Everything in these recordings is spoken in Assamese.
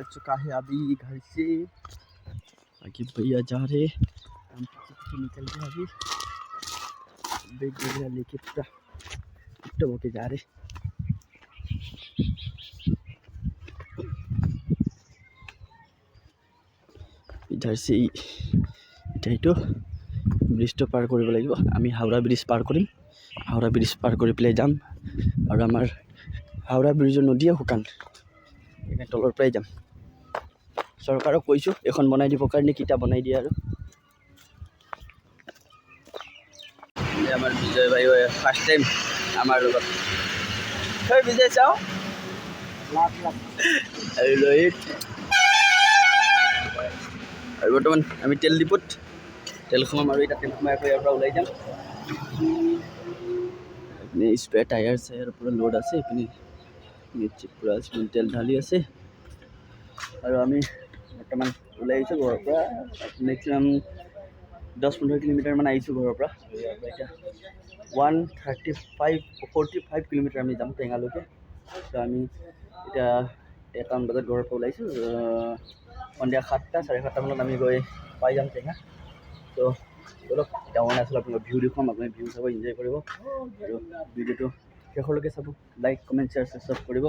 चुका है अभी घर से। बाकी भैया जा रहे, हम पीछे निकल गए अभी। बैग वगैरह लेके पूरा टिप होके जा रहे। इधर से इटाইটো ব্ৰিজটো পাৰ কৰিব লাগিব। আমি হাওৰা ব্ৰিজ পাৰ কৰিম। হাওৰা ব্ৰিজ পাৰ কৰি পেলাই যাম আৰু আমাৰ হাওৰা ব্ৰিজৰ নদীয়ে শুকান, সেইকাৰণে তলৰ পৰাই যাম। চৰকাৰক কৈছোঁ এখন বনাই দিব কাৰণে, কিটা বনাই দিয়ে আৰু। আমাৰ বিজয় ভাই ফাৰ্ষ্ট টাইম আমাৰ লগত। হয় বিজয় চাওঁ আৰু ৰোহিত। আৰু বৰ্তমান আমি তেল ডিপুত তেল সোমাম আৰু এতিয়া তেল সোমাই আকৌ ইয়াৰ পৰা ওলাই যাম। এইপিনে স্পেয়াৰ টায়াৰ চায়াৰ পুৰা লোড আছে, এইপিনে পুৰা তেল ঢালি আছে। আৰু আমি বৰ্তমান ওলাই আহিছোঁ ঘৰৰ পৰা। মেক্সিমাম 10-15 কিলোমিটাৰমান আহিছোঁ ঘৰৰ পৰা। এতিয়া 45 কিলোমিটাৰ আমি যাম টেঙালৈকে। তো আমি এতিয়া 1টা বজাত ঘৰৰ পৰা ওলাইছোঁ। সন্ধিয়া 7টা 7:30 মানত আমি গৈ পাই যাম টেঙা। তো অলপ ডাঙৰ আছিলোঁ, আপোনালোক ভিউ দেখুৱাম, আপুনি ভিউ চাব, এনজয় কৰিব আৰু ভিডিঅ'টো শেষলৈকে চাব। লাইক কমেণ্ট শ্বেয়াৰ ছাবস্ক্ৰাইব কৰিব।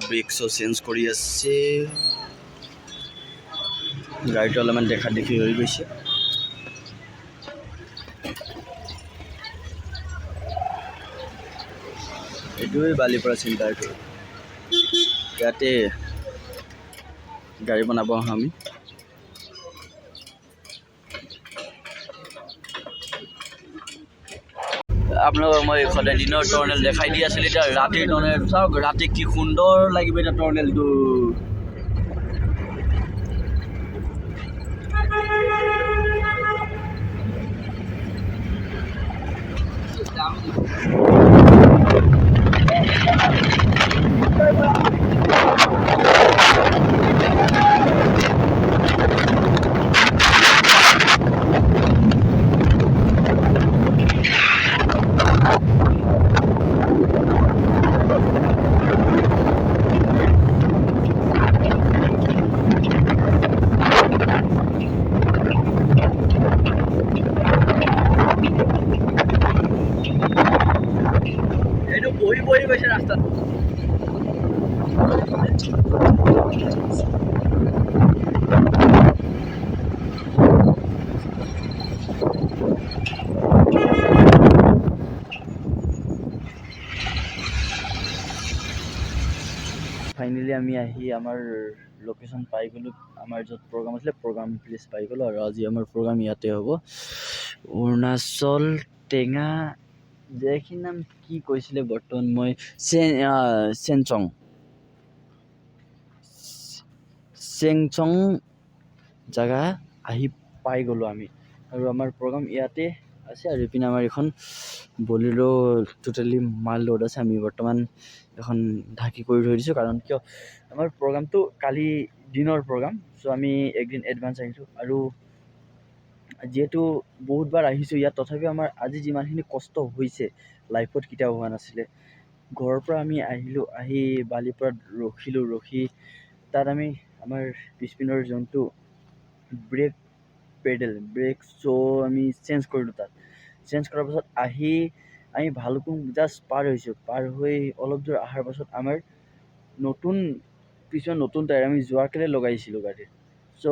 ব্ৰেকছো চেঞ্জ কৰি আছে, গাড়ীটো অলপমান দেখা দেখি হৈ গৈছে। এইটোৱে বালিপাৰা চেণ্টাৰটো, ইয়াতে গাড়ী বনাব আহোঁ আমি। আপোনালোকক মই সদায় দিনৰ টৰ্নেল দেখাই দি আছিলোঁ, এতিয়া ৰাতিৰ টৰ্নেল চাওক। ৰাতি কি সুন্দৰ লাগিব এতিয়া টৰ্নেলটো। এইটো বহি বহি গৈছে ৰাস্তাত। ফাইনেলি আমি আহি আমাৰ লোকেশ্যন পাই গ'লোঁ। আমাৰ য'ত প্ৰগ্ৰাম আছিলে প্ৰগ্ৰাম প্লেচ পাই গ'লোঁ। আৰু আজি আমাৰ প্ৰগ্ৰাম ইয়াতে হ'ব, অৰুণাচল টেঙা। জেগাখিনিৰ নাম কি কৈছিলে বৰ্তমান মই চেংচং জেগা আহি পাই গ'লোঁ আমি। আৰু আমাৰ প্ৰগ্ৰাম ইয়াতে আছে। আৰু ইপিনে আমাৰ এখন বলেৰো টোটেলি মাল লোড আছে। আমি বৰ্তমান এখন ঢাকি কৰি থৈ দিছোঁ, কাৰণ কিয় আমাৰ প্ৰগ্ৰামটো কালি দিনৰ প্ৰগ্ৰাম। চ' আমি একদিন এডভান্স আহিছোঁ। আৰু যিহেতু বহুতবাৰ আহিছোঁ ইয়াত, তথাপিও আমাৰ আজি যিমানখিনি কষ্ট হৈছে লাইফত কেতিয়াও হোৱা নাছিলে। ঘৰৰ পৰা আমি আহিলোঁ, আহি বালিপাৰাত ৰখিলোঁ, ৰখি তাত আমি আমাৰ পিছপিনৰ যোনটো ব্ৰেক চ' আমি চেঞ্জ কৰিলোঁ। তাত চেঞ্জ কৰাৰ পাছত আহি আমি ভালুকপুং জাষ্ট পাৰ হৈছোঁ। পাৰ হৈ অলপ দূৰ অহাৰ পাছত আমাৰ কিছুমান নতুন টায়াৰ আমি যোৱাকালি লগাইছিলোঁ গাড়ীৰ। চ'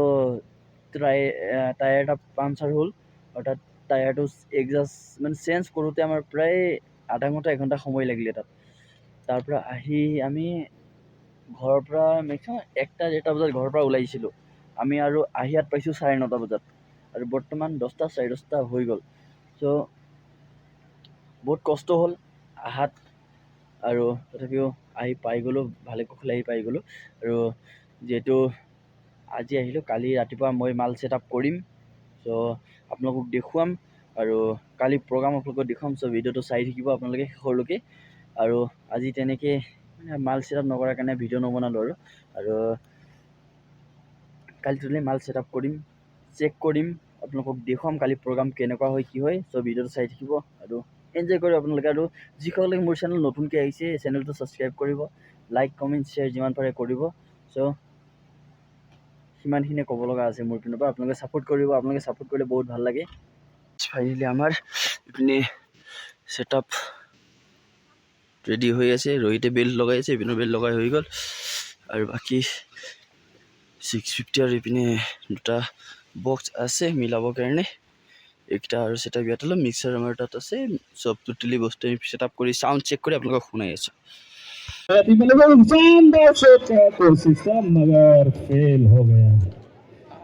টায়াৰ এটা পামচাৰ হ'ল আৰু তাত টায়াৰটো এডজাষ্ট মানে চেঞ্জ কৰোঁতে আমাৰ প্ৰায় আধা ঘণ্টা 1 ঘণ্টা সময় লাগিলে তাত। তাৰ পৰা আহি আমি ঘৰৰ পৰা মেক্সিমাম 1টা-1:30 বজাত ঘৰৰ পৰা ওলাইছিলোঁ আমি, আৰু আহি ইয়াত পাইছোঁ 9:30 বজাত। আৰু বৰ্তমান 10টা 10:30 হৈ গ'ল। চ' বহুত কষ্ট হ'ল আহাত, আৰু তথাপিও আহি পাই গ'লোঁ, ভালে কুশলে আহি পাই গ'লোঁ। আৰু যিহেতু আজি আহিলোঁ, কালি ৰাতিপুৱা মই মাল ছেট আপ কৰিম। চ' আপোনালোকক দেখুৱাম আৰু কালি প্ৰগ্ৰাম আপোনালোকক দেখুৱাম। চ' ভিডিঅ'টো চাই থাকিব আপোনালোকে শেষলৈকে। আৰু আজি তেনেকৈ মাল ছেট আপ নকৰাৰ কাৰণে ভিডিঅ' নবনালোঁ। আৰু কালি টোটেলি মাল ছেট আপ কৰিম, চেক কৰিম, আপোনালোকক দেখুৱাম কালি প্ৰগ্ৰাম কেনেকুৱা হয় কি হয়। চ' ভিডিঅ'টো চাই থাকিব আৰু এনজয় কৰিব আপোনালোকে। আৰু যিসকলে মোৰ চেনেল নতুনকৈ আহিছে চেনেলটো ছাবস্ক্ৰাইব কৰিব, লাইক কমেণ্ট শ্বেয়াৰ যিমান পাৰে কৰিব। চ' সিমানখিনিয়ে ক'ব লগা আছে মোৰ পিনৰ পৰা। আপোনালোকে ছাপোৰ্ট কৰিব, আপোনালোকে ছাপোৰ্ট কৰিলে বহুত ভাল লাগে। ফাইনেলি আমাৰ ইপিনে ছেটআপ ৰেডি হৈ আছে, ৰোহিতে বেল্ট লগাই আছে, ইপিনে বেল্ট লগাই হৈ গ'ল। আৰু বাকী 650 আৰু ইপিনে দুটা বক্স আছে মিলাবৰ কাৰণে, এইকেইটা আৰু ছেটআপ ইয়াত অলপ মিক্সাৰ আমাৰ তাত আছে। চব টোটেলি বস্তু আমি ছেটআপ কৰি সাউন্ড চেক কৰি আপোনালোকক শুনাই আছোঁ। मगर फेल हो गया।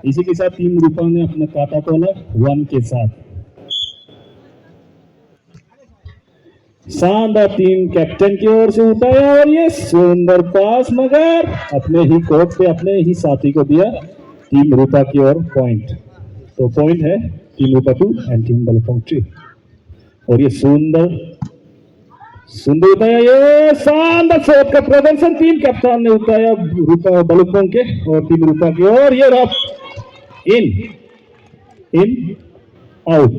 इसी के साथ टीम रूपा ने अपना काटा तोला 1 के साथ। शानदार टीम कैप्टन की ओर से उठाया और ये सुंदर पास, मगर अपने ही कोर्ट पे अपने ही साथी को दिया। टीम रूपा की ओर पॉइंट, तो पॉइंट है टीम रूपा 2 एंड टीम बलुपोंग 3। और ये सुंदर उठाया, ये शानदार शॉट का प्रदर्शन टीम कैप्टन ने उठाया रूपा बलुपोंग के और टीम रूपा की ओर। ये रहा इन आउट,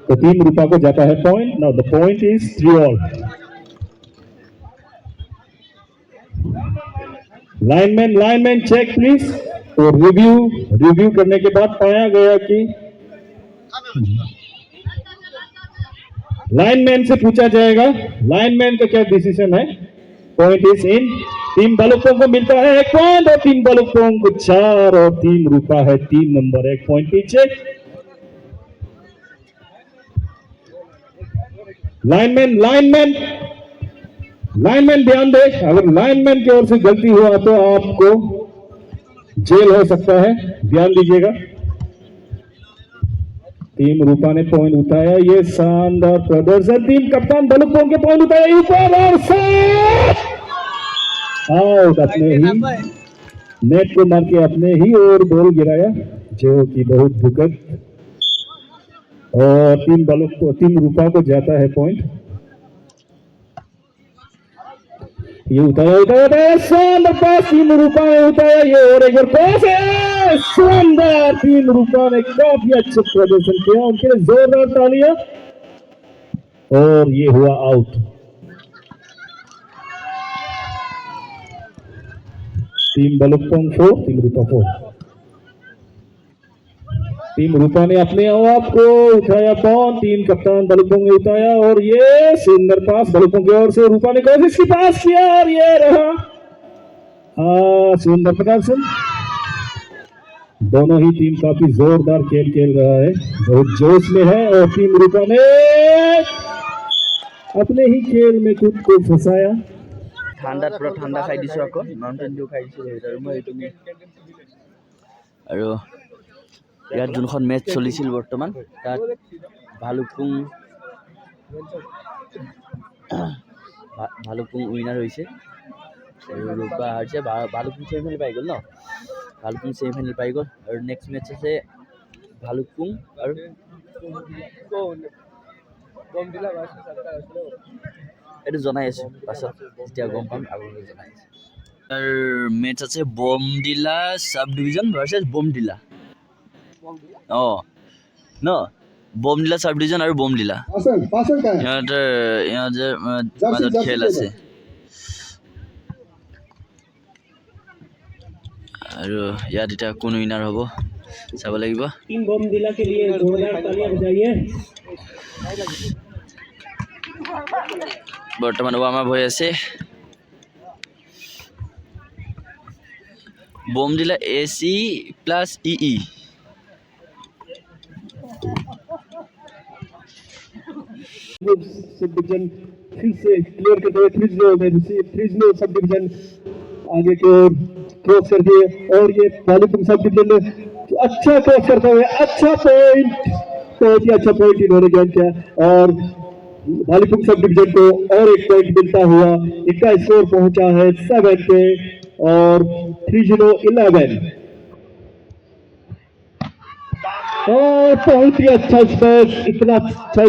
तो टीम रूपा को जाता है point. Now the point is 3-all। Lineman check please. तो रिव्यू करने के बाद पाया गया कि लाइनमैन से पूछा जाएगा लाइनमैन का क्या डिसीजन है। पॉइंट इज इन, टीम बलुपोंग को मिलता है 1 पॉइंट और टीम बलुपोंग को 4 और टीम रूपा है 3 नंबर 1 पॉइंट पीछे। लाइनमैन ध्यान दे, अगर लाइनमैन की ओर से गलती हुआ तो आपको जेल हो सकता है, ध्यान दीजिएगा। टीम रूपा ने पॉइंट उठाया, ये शानदार प्रदर्शन टीम कप्तान बलुपोंग के पॉइंट उठाया ऊपर और आउट। अपने ही नेट को मार के अपने ही ओर बॉल गिराया, जो कि बहुत दुखद। और टीम रूपा को जाता है पॉइंट। ये उतारा शानदार पास टीम रूपा ने उतारा, ये और एक बार पास है शानदार। टीम रूपा ने काफी अच्छे प्रदर्शन किया, उनके लिए जोरदार तालियां। और ये हुआ आउट। टीम बलुपोंग 4 टीम रूपा 4। टीम रूपा ने अपने आप को उठाया पॉइंट, टीम कप्तान बलुपोंग ने उठाया और ये सुंदर पास बलुपोंग की ओर से। रूपा ने कोशिश की पास किया और ये रहा सुंदर प्रदर्शन। दोनों ही टीम काफी जोरदार खेल रहा है, बहुत जोश में है। और टीम रूपा ने अपने ही खेल में खुद को फंसाया। ঠাণ্ডাত পুৰা ঠাণ্ডা খাই দিছোঁ, আকৌ মাউণ্টেইন ডিউ খাই দিছোঁ। আৰু মই এইপিনে আৰু ইয়াত যোনখন মেটচ চলিছিল বৰ্তমান, তাত ভালুকপুং উইনাৰ হৈছে আৰু ৰূপা হাৰিছে। ভালুকপুং ছেমিফাইনেল পাই গ'ল ন, ভালুকপুং ছেমিফাইনেল পাই গ'ল। আৰু নেক্সট মেটচ আছে ভালুকপুং আৰু এইটো জনাই আছোঁ পাছত, যেতিয়া গম পাম আপোনালোকে জনাই আছোঁ। তাৰ মেটচ আছে বমডিলা চাব ডিভিজন ভাৰ্চেছ বমডিলা। অঁ ন, বমডিলা চাব ডিভিজন আৰু বমডিলা ইহঁতৰ মাজত খেল আছে। আৰু ইয়াত এতিয়া কোন উইনাৰ হ'ব চাব লাগিব। বৰ্তমান ৱাৰ্ম আপ হৈ আছে। বমডিলা AC+EE। सब डिवीजन फिर से क्लियर करते हुए सब डिवीजन आगे की ओर क्रॉस कर दिए और ये भालुपुंग सब डिवीजन ने अच्छा क्रॉस करते हुए अच्छा पॉइंट, बहुत ही अच्छा पॉइंट इन्होंने गेन किया। और भालुपुंग सब डिवीजन को और एक पॉइंट मिलता हुआ इनका स्कोर पहुंचा है 7 पे और 3-11। और बहुत ही अच्छा स्पेस, इतना अच्छा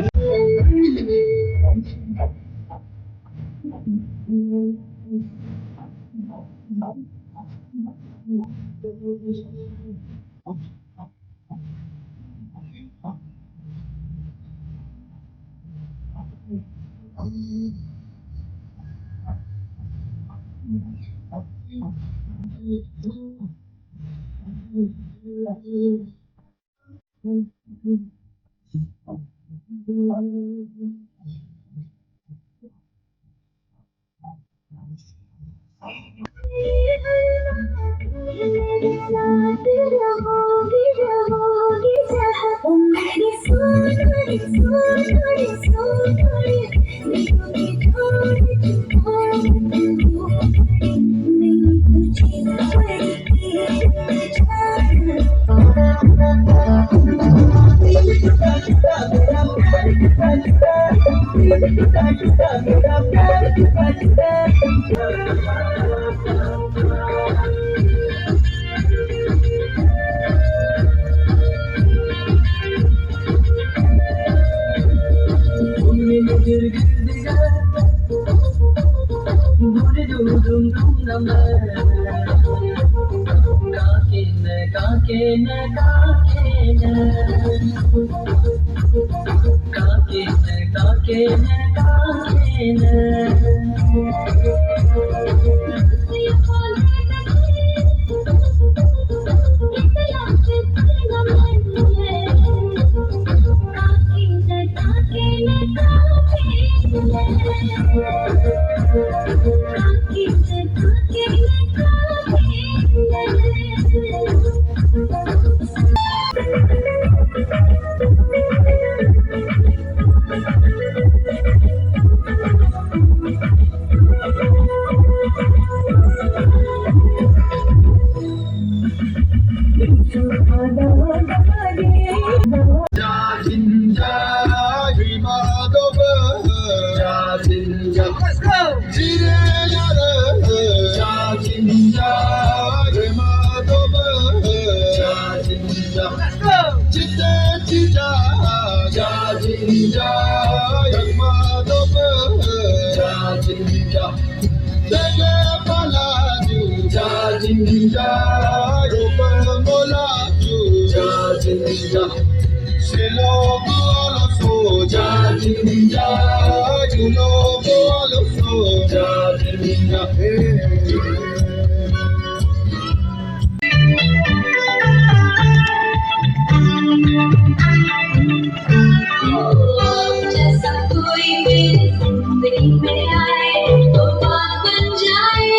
जैसा कोई मेरी जिंदगी में आए तो बात बन जाए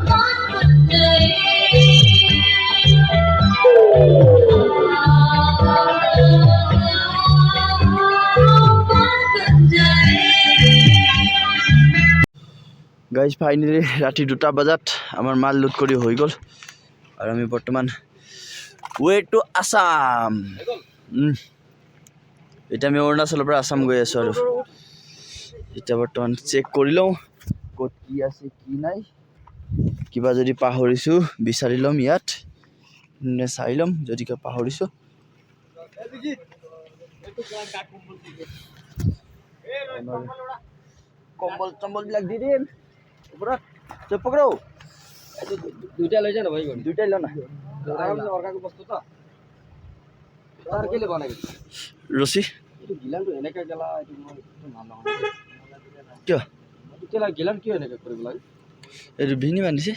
बात बन गए बात बन जाए গাইজ ফাইনেলি ৰাতি 2টা বজাত আমাৰ মাল লোড কৰি হৈ গ'ল আৰু আমি বৰ্তমান ৱে টু আসাম এতিয়া আমি অৰুণাচলৰ পৰা আসাম গৈ আছোঁ আৰু এতিয়া বৰ্তমান চেক কৰি লওঁ ক'ত কি আছে কি নাই কিবা যদি পাহৰিছোঁ বিচাৰি ল'ম ইয়াত চাই ল'ম যদি কিবা পাহৰিছোঁ কম্বল চম্বলবিলাক দি দিম ওপৰত চুপ পকৰো দুইটা লৈ যা না ভাই গনি দুইটাই ল না আৰাম সে অৰ্গাকে বস্তু তো তাৰ কেলে বানাই ৰচি এটো গিলান তো এনেকা গেলা এটো মই নাম না কিয় কেলা গিলান কিয় এনেকা কৰিব লাগে এইটো ভিনি বান্ধিছে